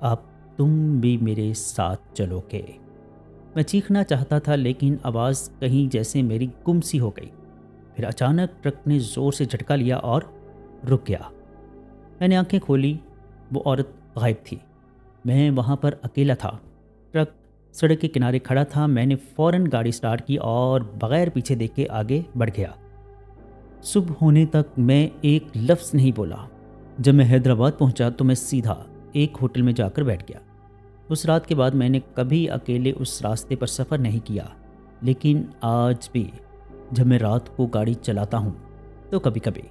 اب تم بھی میرے ساتھ چلو گے۔ میں چیخنا چاہتا تھا لیکن آواز کہیں جیسے میری گم سی ہو گئی۔ پھر اچانک ٹرک نے زور سے جھٹکا لیا اور رک گیا۔ میں نے آنکھیں کھولی، وہ عورت غائب تھی۔ میں وہاں پر اکیلا تھا۔ ٹرک سڑک کے کنارے کھڑا تھا۔ میں نے فوراً گاڑی سٹارٹ کی اور بغیر پیچھے دیکھے آگے بڑھ گیا۔ صبح ہونے تک میں ایک لفظ نہیں بولا۔ جب میں حیدرآباد پہنچا تو میں سیدھا ایک ہوٹل میں جا کر بیٹھ گیا۔ اس رات کے بعد میں نے کبھی اکیلے اس راستے پر سفر نہیں کیا، لیکن آج بھی جب میں رات کو گاڑی چلاتا ہوں تو کبھی کبھی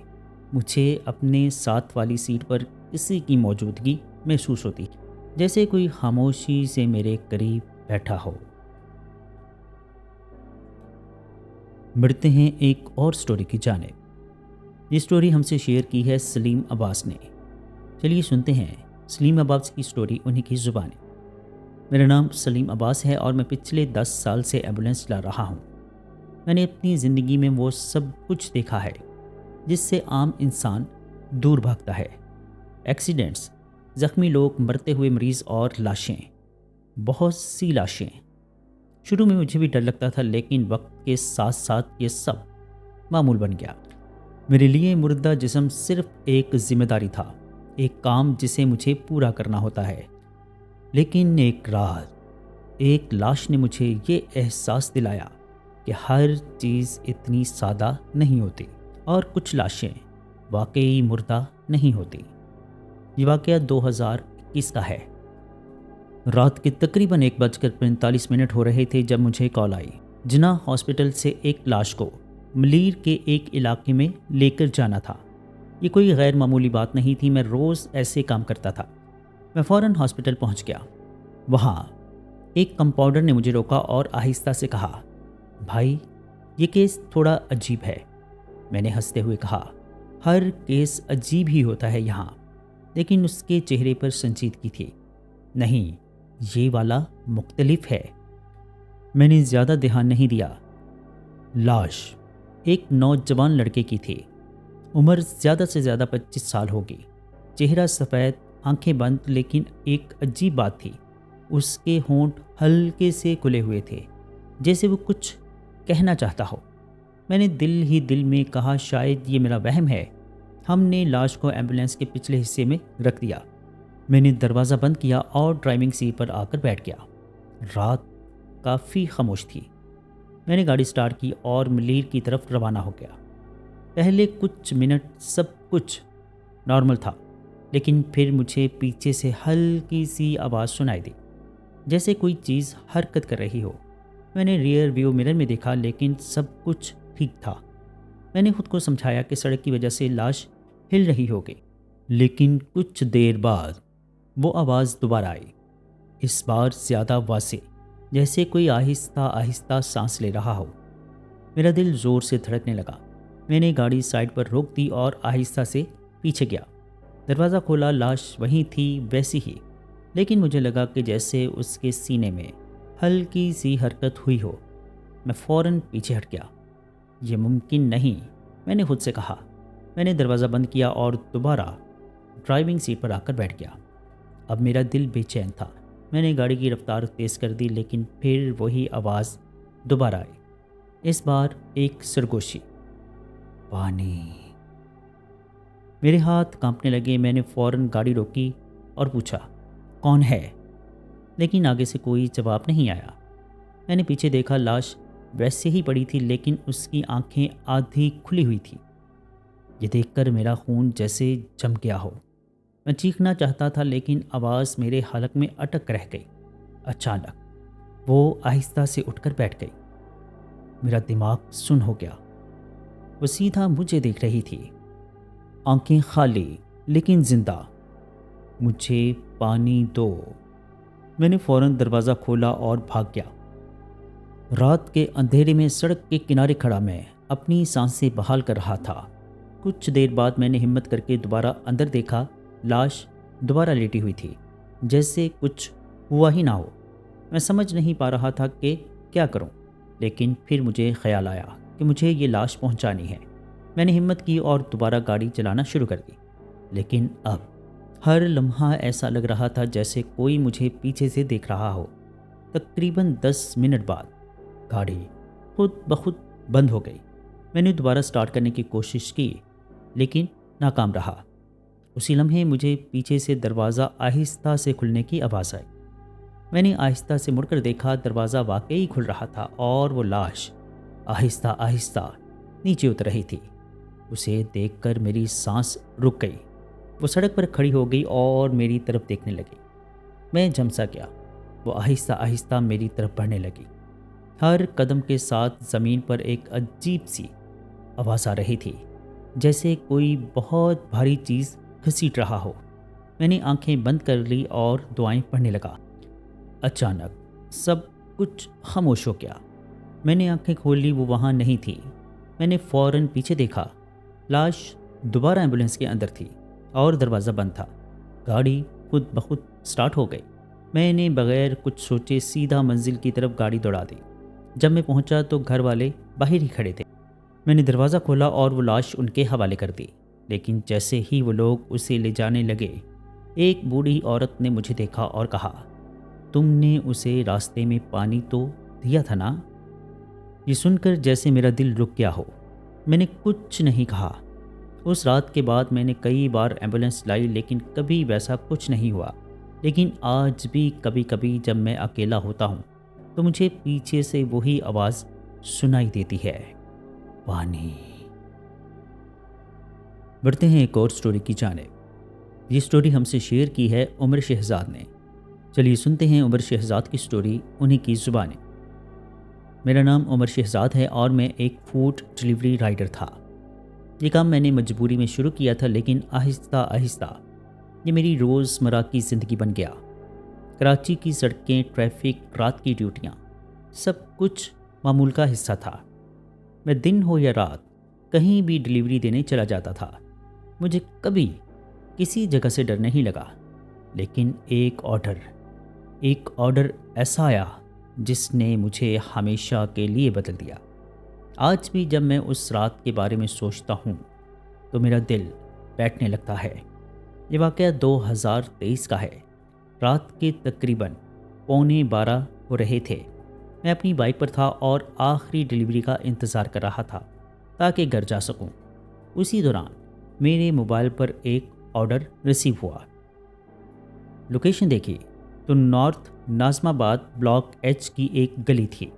مجھے اپنے ساتھ والی سیٹ پر کسی کی موجودگی محسوس ہوتی، جیسے کوئی خاموشی سے میرے قریب بیٹھا ہو۔ بڑھتے ہیں ایک اور سٹوری کی جانب۔ یہ سٹوری ہم سے شیئر کی ہے سلیم عباس نے۔ چلیے سنتے ہیں سلیم عباس کی سٹوری انہی کی زبان۔ میرا نام سلیم عباس ہے اور میں پچھلے 10 سال سے ایمبولینس چلا رہا ہوں۔ میں نے اپنی زندگی میں وہ سب کچھ دیکھا ہے جس سے عام انسان دور بھاگتا ہے۔ ایکسیڈنٹس، زخمی لوگ، مرتے ہوئے مریض اور لاشیں، بہت سی لاشیں۔ شروع میں مجھے بھی ڈر لگتا تھا، لیکن وقت کے ساتھ ساتھ یہ سب معمول بن گیا۔ میرے لیے مردہ جسم صرف ایک ذمہ داری تھا، ایک کام جسے مجھے پورا کرنا ہوتا ہے۔ لیکن ایک رات ایک لاش نے مجھے یہ احساس دلایا کہ ہر چیز اتنی سادہ نہیں ہوتی اور کچھ لاشیں واقعی مردہ نہیں ہوتی۔ یہ واقعہ 2021 کا ہے۔ رات کے تقریباً 1:45 ہو رہے تھے جب مجھے کال آئی۔ جناح ہاسپٹل سے ایک لاش کو ملیر کے ایک علاقے میں لے کر جانا تھا۔ یہ کوئی غیر معمولی بات نہیں تھی، میں روز ایسے کام کرتا تھا۔ میں فوراً ہاسپٹل پہنچ گیا۔ وہاں ایک کمپاؤنڈر نے مجھے روکا اور آہستہ سے کہا، بھائی یہ کیس تھوڑا عجیب ہے۔ میں نے ہنستے ہوئے کہا، ہر کیس عجیب ہی ہوتا ہے یہاں، لیکن اس کے چہرے پر سنجیدگی تھی۔ نہیں، یہ والا مختلف ہے۔ میں نے زیادہ دھیان نہیں دیا۔ لاش ایک نوجوان لڑکے کی تھی، عمر زیادہ سے زیادہ 25 سال ہوگی، چہرہ سفید، آنکھیں بند، لیکن ایک عجیب بات تھی، اس کے ہونٹ ہلکے سے کھلے ہوئے تھے، جیسے وہ کچھ کہنا چاہتا ہو۔ میں نے دل ہی دل میں کہا شاید یہ میرا وہم ہے۔ ہم نے لاش کو ایمبولینس کے پچھلے حصے میں رکھ دیا۔ میں نے دروازہ بند کیا اور ڈرائیونگ سیٹ پر آ کر بیٹھ گیا۔ رات کافی خاموش تھی۔ میں نے گاڑی سٹارٹ کی اور ملیر کی طرف روانہ ہو گیا۔ پہلے کچھ منٹ سب کچھ نارمل تھا، لیکن پھر مجھے پیچھے سے ہلکی سی آواز سنائی دی، جیسے کوئی چیز حرکت کر رہی ہو۔ میں نے ریئر ویو مرر میں دیکھا، لیکن سب کچھ ٹھیک تھا۔ میں نے خود کو سمجھایا کہ سڑک کی وجہ سے لاش ہل رہی ہوگی، لیکن کچھ دیر بعد وہ آواز دوبارہ آئی، اس بار زیادہ واضح، جیسے کوئی آہستہ آہستہ سانس لے رہا ہو۔ میرا دل زور سے دھڑکنے لگا۔ میں نے گاڑی سائڈ پر روک دی اور آہستہ سے پیچھے گیا۔ دروازہ کھولا، لاش وہیں تھی، ویسی ہی، لیکن مجھے لگا کہ جیسے اس کے سینے میں ہلکی سی حرکت ہوئی ہو۔ میں فوراً پیچھے ہٹ گیا۔ یہ ممکن نہیں، میں نے خود سے کہا۔ میں نے دروازہ بند کیا اور دوبارہ ڈرائیونگ سیٹ پر آ کر بیٹھ گیا۔ اب میرا دل بے چین تھا۔ میں نے گاڑی کی رفتار تیز کر دی، لیکن پھر وہی آواز دوبارہ آئی، اس بار ایک سرگوشی، پانی۔ میرے ہاتھ کانپنے لگے۔ میں نے فوراً گاڑی روکی اور پوچھا، کون ہے؟ لیکن آگے سے کوئی جواب نہیں آیا۔ میں نے پیچھے دیکھا، لاش ویسے ہی پڑی تھی، لیکن اس کی آنکھیں آدھی کھلی ہوئی تھی۔ یہ دیکھ کر میرا خون جیسے جم گیا ہو۔ میں چیخنا چاہتا تھا، لیکن آواز میرے حلق میں اٹک رہ گئی۔ اچانک وہ آہستہ سے اٹھ کر بیٹھ گئی۔ میرا دماغ سن ہو گیا۔ وہ سیدھا مجھے دیکھ رہی تھی، آنکھیں خالی لیکن زندہ۔ مجھے پانی دو۔ میں نے فوراً دروازہ کھولا اور بھاگ گیا۔ رات کے اندھیرے میں سڑک کے کنارے کھڑا میں اپنی سانسیں بحال کر رہا تھا۔ کچھ دیر بعد میں نے ہمت کر کے دوبارہ اندر دیکھا۔ لاش دوبارہ لیٹی ہوئی تھی، جیسے کچھ ہوا ہی نہ ہو۔ میں سمجھ نہیں پا رہا تھا کہ کیا کروں، لیکن پھر مجھے خیال آیا کہ مجھے یہ لاش پہنچانی ہے۔ میں نے ہمت کی اور دوبارہ گاڑی چلانا شروع کر دی، لیکن اب ہر لمحہ ایسا لگ رہا تھا جیسے کوئی مجھے پیچھے سے دیکھ رہا ہو۔ تقریباً 10 منٹ بعد گاڑی خود بخود بند ہو گئی۔ میں نے دوبارہ سٹارٹ کرنے کی کوشش کی لیکن ناکام رہا۔ اسی لمحے مجھے پیچھے سے دروازہ آہستہ سے کھلنے کی آواز آئی۔ میں نے آہستہ سے مڑ کر دیکھا، دروازہ واقعی کھل رہا تھا اور وہ لاش آہستہ آہستہ نیچے اتر رہی تھی۔ اسے دیکھ کر میری سانس رک گئی۔ وہ سڑک پر کھڑی ہو گئی اور میری طرف دیکھنے لگی۔ میں جھمسا گیا۔ وہ آہستہ آہستہ میری طرف بڑھنے لگی۔ ہر قدم کے ساتھ زمین پر ایک عجیب سی آواز آ رہی تھی، جیسے کوئی بہت بھاری چیز گھسیٹ رہا ہو۔ میں نے آنکھیں بند کر لی اور دعائیں پڑھنے لگا۔ اچانک سب کچھ خاموش ہو گیا۔ میں نے آنکھیں کھول لی، وہ وہاں نہیں تھی۔ میں نے فوراً پیچھے دیکھا۔ لاش دوبارہ ایمبولینس کے اندر تھی اور دروازہ بند تھا۔ گاڑی خود بخود سٹارٹ ہو گئی۔ میں نے بغیر کچھ سوچے سیدھا منزل کی طرف گاڑی دوڑا دی۔ جب میں پہنچا تو گھر والے باہر ہی کھڑے تھے۔ میں نے دروازہ کھولا اور وہ لاش ان کے حوالے کر دی، لیکن جیسے ہی وہ لوگ اسے لے جانے لگے، ایک بوڑھی عورت نے مجھے دیکھا اور کہا، تم نے اسے راستے میں پانی تو دیا تھا نا؟ یہ سن کر جیسے میرا دل رک گیا ہو۔ میں نے کچھ نہیں کہا۔ اس رات کے بعد میں نے کئی بار ایمبولینس لائی لیکن کبھی ویسا کچھ نہیں ہوا۔ لیکن آج بھی کبھی کبھی جب میں اکیلا ہوتا ہوں تو مجھے پیچھے سے وہی آواز سنائی دیتی ہے، پانی۔ بڑھتے ہیں ایک اور سٹوری کی جانب۔ یہ سٹوری ہم سے شیئر کی ہے عمر شہزاد نے۔ چلیے سنتے ہیں عمر شہزاد کی سٹوری انہی کی زبانیں۔ میرا نام عمر شہزاد ہے اور میں ایک فوڈ ڈیلیوری رائڈر تھا۔ یہ کام میں نے مجبوری میں شروع کیا تھا لیکن آہستہ آہستہ یہ میری روزمرہ کی زندگی بن گیا۔ کراچی کی سڑکیں، ٹریفک، رات کی ڈیوٹیاں، سب کچھ معمول کا حصہ تھا۔ میں دن ہو یا رات کہیں بھی ڈیلیوری دینے چلا جاتا تھا۔ مجھے کبھی کسی جگہ سے ڈر نہیں لگا۔ لیکن ایک آرڈر ایسا آیا جس نے مجھے ہمیشہ کے لیے بدل دیا۔ آج بھی جب میں اس رات کے بارے میں سوچتا ہوں تو میرا دل بیٹھنے لگتا ہے۔ یہ واقعہ 2023 کا ہے۔ رات کے تقریباً 11:15 ہو رہے تھے۔ میں اپنی بائک پر تھا اور آخری ڈیلیوری کا انتظار کر رہا تھا تاکہ گھر جا سکوں۔ اسی دوران میرے موبائل پر ایک آرڈر ریسیو ہوا۔ لوکیشن دیکھی تو نارتھ ناظم آباد بلاک ایچ کی ایک گلی تھی۔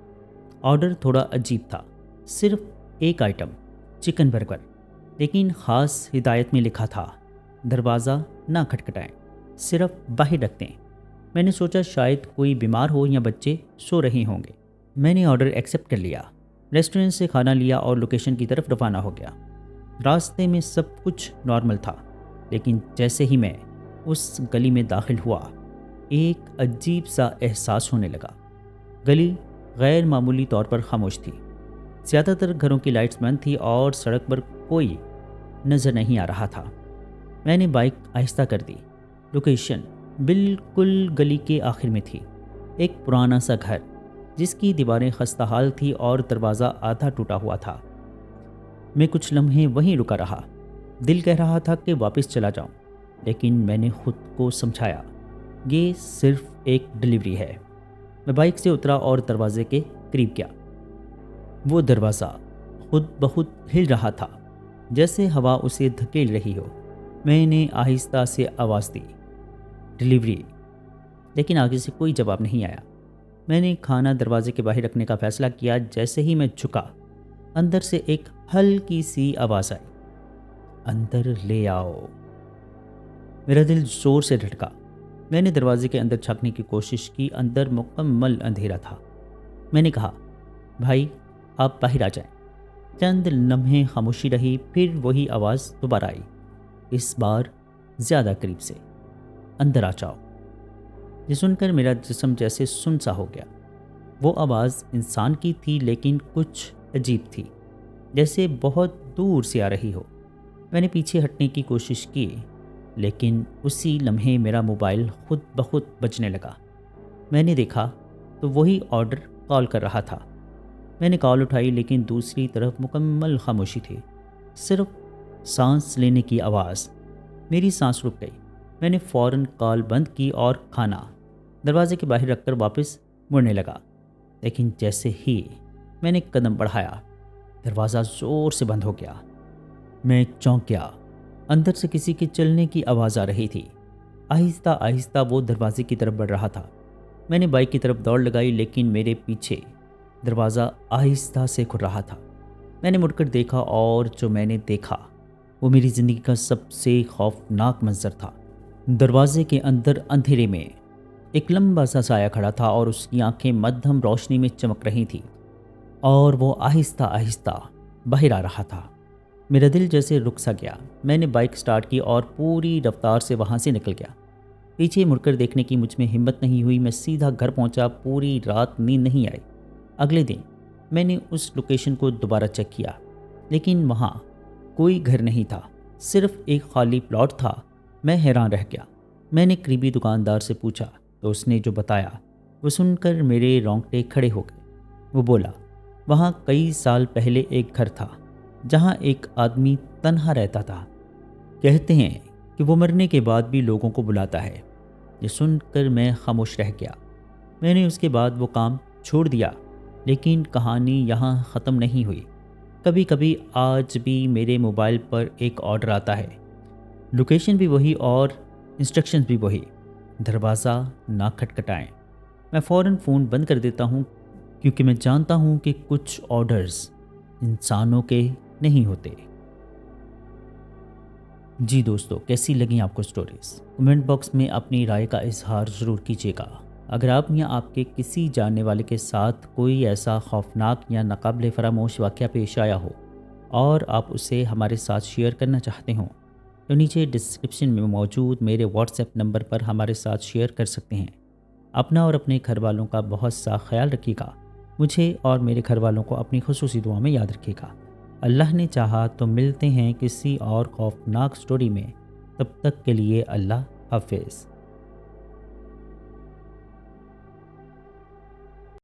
آرڈر تھوڑا عجیب تھا، صرف ایک آئٹم، چکن برگر، لیکن خاص ہدایت میں لکھا تھا، دروازہ نہ کھٹکھٹائیں، صرف باہر رکھ دیں۔ میں نے سوچا شاید کوئی بیمار ہو یا بچے سو رہے ہوں گے۔ میں نے آرڈر ایکسیپٹ کر لیا، ریسٹورنٹ سے کھانا لیا اور لوکیشن کی طرف روانہ ہو گیا۔ راستے میں سب کچھ نارمل تھا، لیکن جیسے ہی میں اس گلی میں داخل ہوا، ایک عجیب سا احساس ہونے لگا۔ گلی غیر معمولی طور پر خاموش تھی۔ زیادہ تر گھروں کی لائٹس بند تھی اور سڑک پر کوئی نظر نہیں آ رہا تھا۔ میں نے بائک آہستہ کر دی۔ لوکیشن بالکل گلی کے آخر میں تھی، ایک پرانا سا گھر جس کی دیواریں خستہ حال تھی اور دروازہ آدھا ٹوٹا ہوا تھا۔ میں کچھ لمحے وہیں رکا رہا۔ دل کہہ رہا تھا کہ واپس چلا جاؤں، لیکن میں نے خود کو سمجھایا یہ صرف ایک ڈیلیوری ہے۔ میں بائک سے اترا اور دروازے کے قریب گیا۔ وہ دروازہ خود بخود ہل رہا تھا، جیسے ہوا اسے دھکیل رہی ہو۔ میں نے آہستہ سے آواز دی، ڈیلیوری، لیکن آگے سے کوئی جواب نہیں آیا۔ میں نے کھانا دروازے کے باہر رکھنے کا فیصلہ کیا۔ جیسے ہی میں جھکا، اندر سے ایک ہلکی سی آواز آئی، اندر لے آؤ۔ میرا دل زور سے دھڑکا۔ میں نے دروازے کے اندر جھانکنے کی کوشش کی۔ اندر مکمل اندھیرا تھا۔ میں نے کہا، بھائی آپ باہر آ جائیں۔ چند لمحے خاموشی رہی، پھر وہی آواز دوبارہ آئی، اس بار زیادہ قریب سے، اندر آ جاؤ۔ یہ سن کر میرا جسم جیسے سن سا ہو گیا۔ وہ آواز انسان کی تھی لیکن کچھ عجیب تھی، جیسے بہت دور سے آ رہی ہو۔ میں نے پیچھے ہٹنے کی کوشش کی، لیکن اسی لمحے میرا موبائل خود بخود بجنے لگا۔ میں نے دیکھا تو وہی آرڈر کال کر رہا تھا۔ میں نے کال اٹھائی لیکن دوسری طرف مکمل خاموشی تھی، صرف سانس لینے کی آواز۔ میری سانس رک گئی۔ میں نے فوراً کال بند کی اور کھانا دروازے کے باہر رکھ کر واپس مڑنے لگا، لیکن جیسے ہی میں نے قدم بڑھایا دروازہ زور سے بند ہو گیا۔ میں چونک گیا۔ اندر سے کسی کے چلنے کی آواز آ رہی تھی۔ آہستہ آہستہ وہ دروازے کی طرف بڑھ رہا تھا۔ میں نے بائک کی طرف دوڑ لگائی، لیکن میرے پیچھے دروازہ آہستہ سے کھل رہا تھا۔ میں نے مڑ کر دیکھا اور جو میں نے دیکھا وہ میری زندگی کا سب سے خوفناک منظر تھا۔ دروازے کے اندر اندھیرے میں ایک لمبا سا سایہ کھڑا تھا اور اس کی آنکھیں مدھم روشنی میں چمک رہی تھیں اور وہ آہستہ آہستہ باہر آ رہا تھا۔ میرا دل جیسے رک سا گیا۔ میں نے بائک سٹارٹ کی اور پوری رفتار سے وہاں سے نکل گیا۔ پیچھے مڑ کر دیکھنے کی مجھ میں ہمت نہیں ہوئی۔ میں سیدھا گھر پہنچا۔ پوری رات نیند نہیں آئی۔ اگلے دن میں نے اس لوکیشن کو دوبارہ چیک کیا، لیکن وہاں کوئی گھر نہیں تھا، صرف ایک خالی پلاٹ تھا۔ میں حیران رہ گیا۔ میں نے قریبی دکاندار سے پوچھا تو اس نے جو بتایا وہ سن کر میرے رونگٹے کھڑے ہو گئے۔ وہ بولا، وہاں کئی سال پہلے ایک گھر تھا جہاں ایک آدمی تنہا رہتا تھا۔ کہتے ہیں کہ وہ مرنے کے بعد بھی لوگوں کو بلاتا ہے۔ یہ سن کر میں خاموش رہ گیا۔ میں نے اس کے بعد وہ کام چھوڑ دیا، لیکن کہانی یہاں ختم نہیں ہوئی۔ کبھی کبھی آج بھی میرے موبائل پر ایک آرڈر آتا ہے، لوکیشن بھی وہی اور انسٹرکشنز بھی وہی، دروازہ نہ کھٹکھٹائیں۔ میں فوراً فون بند کر دیتا ہوں، کیونکہ میں جانتا ہوں کہ کچھ آرڈرز انسانوں کے نہیں ہوتے۔ جی دوستو، کیسی لگیں آپ کو سٹوریز؟ کمنٹ باکس میں اپنی رائے کا اظہار ضرور کیجیے گا۔ اگر آپ یا آپ کے کسی جاننے والے کے ساتھ کوئی ایسا خوفناک یا ناقابل فراموش واقعہ پیش آیا ہو اور آپ اسے ہمارے ساتھ شیئر کرنا چاہتے ہوں تو نیچے ڈسکرپشن میں موجود میرے واٹس ایپ نمبر پر ہمارے ساتھ شیئر کر سکتے ہیں۔ اپنا اور اپنے گھر والوں کا بہت سا خیال رکھیے گا۔ مجھے اور میرے گھر والوں کو اپنی خصوصی دعا میں یاد رکھیے گا۔ اللہ نے چاہا تو ملتے ہیں کسی اور خوفناک سٹوری میں۔ تب تک کے لیے اللہ حافظ۔